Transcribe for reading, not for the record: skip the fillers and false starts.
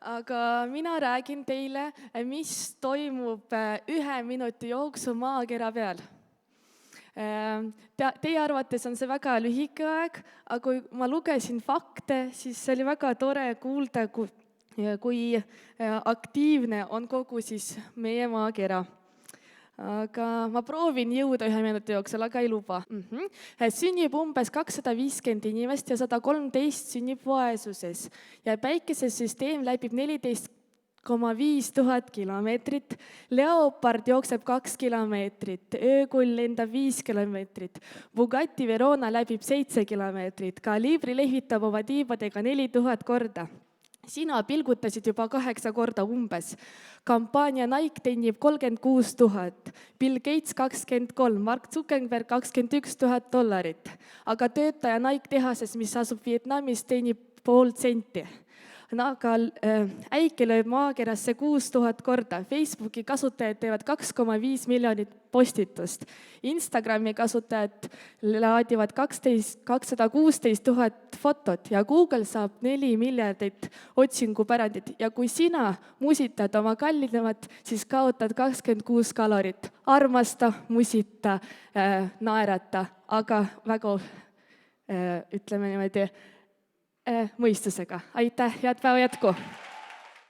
aga mina räägin teile, mis toimub 1 minuti jooksul maakera peal. Teie arvates on see väga lühike aeg, aga kui ma lugesin fakte, siis see oli väga tore kuulda, kui aktiivne on kogu siis meie maakera. Aga ma proovin jõuda 1 minuti jooksul, aga ei luba. Sünnib umbes 250 inimest ja 113 sünnib vaesuses. Ja päikesesüsteem läbib 14,5 tuhat kilomeetrit, Leopard jookseb 2 kilomeetrit, öökull lendab 5 kilomeetrit, Bugatti Verona läbib 7 kilomeetrit, Calibri lehvitab oma tiibadega 4000 korda. Sina pilgutasid juba 8 korda umbes. Kampaania Nike teenib 36 000, Bill Gates 23, Mark Zuckerberg $21,000. Aga töötaja Nike tehases, mis asub Vietnamis, teenib $0,5. Aga äike lööb maakerasse 6000 korda. Facebooki kasutajad teevad 2,5 miljonit postitust. Instagrami kasutajad laadivad 216 000 fotot ja Google saab 4 miljardit otsingupärandit. Ja kui sina musitad oma kallinemat, siis kaotad 26 kalorit. Armasta, musita, naerata, aga väga, ütleme niimoodi, mõistusega. Aitäh, head päeva jätku!